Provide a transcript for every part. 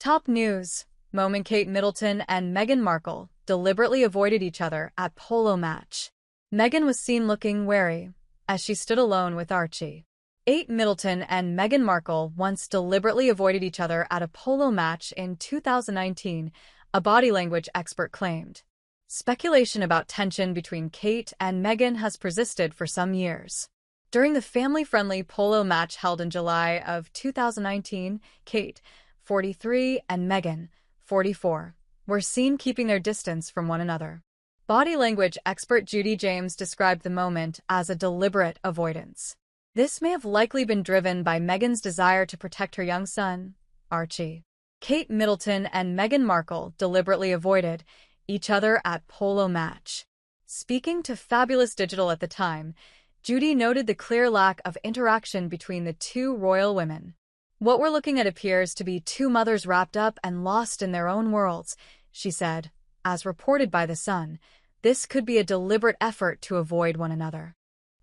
Top news. Moment: Kate Middleton and Meghan Markle deliberately avoided each other at polo match. Meghan was seen looking wary as she stood alone with Archie. Middleton and Meghan Markle once deliberately avoided each other at a polo match in 2019, a body language expert claimed. Speculation about tension between Kate and Meghan has persisted for some years. During the family-friendly polo match held in July of 2019, Kate, 43, and Meghan, 44, were seen keeping their distance from one another. Body language expert Judi James described the moment as a deliberate avoidance. This may have likely been driven by Meghan's desire to protect her young son, Archie. Kate Middleton and Meghan Markle deliberately avoided each other at polo match. Speaking to Fabulous Digital at the time, Judi noted the clear lack of interaction between the two royal women. "What we're looking at appears to be two mothers wrapped up and lost in their own worlds," she said. As reported by The Sun, this could be a deliberate effort to avoid one another.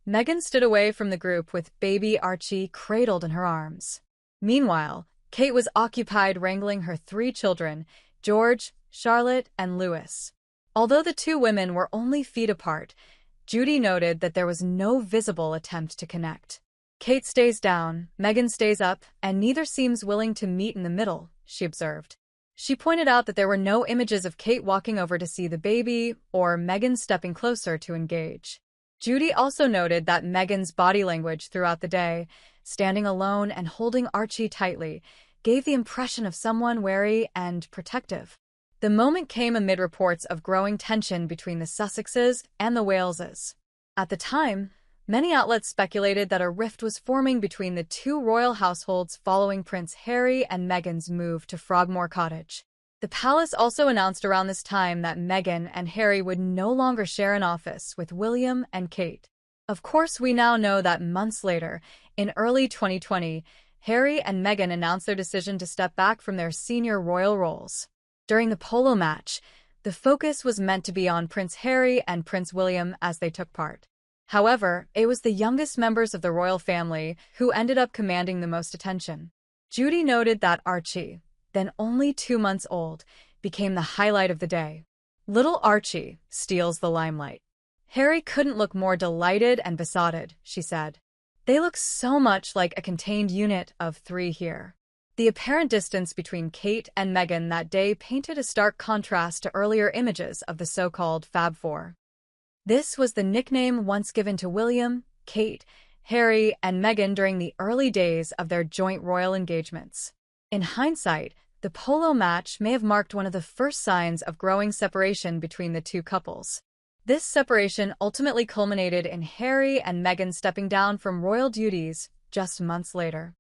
Meghan stood away from the group with baby Archie cradled in her arms. Meanwhile, Kate was occupied wrangling her three children, George, Charlotte, and Louis. Although the two women were only feet apart, Judi noted that there was no visible attempt to connect. "Kate stays down, Meghan stays up, and neither seems willing to meet in the middle," she observed. She pointed out that there were no images of Kate walking over to see the baby or Meghan stepping closer to engage. Judi also noted that Meghan's body language throughout the day, standing alone and holding Archie tightly, gave the impression of someone wary and protective. The moment came amid reports of growing tension between the Sussexes and the Waleses. At the time, many outlets speculated that a rift was forming between the two royal households following Prince Harry and Meghan's move to Frogmore Cottage. The palace also announced around this time that Meghan and Harry would no longer share an office with William and Kate. Of course, we now know that months later, in early 2020, Harry and Meghan announced their decision to step back from their senior royal roles. During the polo match, the focus was meant to be on Prince Harry and Prince William as they took part. However, it was the youngest members of the royal family who ended up commanding the most attention. Judi noted that Archie, then only 2 months old, became the highlight of the day. "Little Archie steals the limelight. Harry couldn't look more delighted and besotted," she said. "They look so much like a contained unit of 3 here." The apparent distance between Kate and Meghan that day painted a stark contrast to earlier images of the so-called Fab Four. This was the nickname once given to William, Kate, Harry, and Meghan during the early days of their joint royal engagements. In hindsight, the polo match may have marked one of the first signs of growing separation between the two couples. This separation ultimately culminated in Harry and Meghan stepping down from royal duties just months later.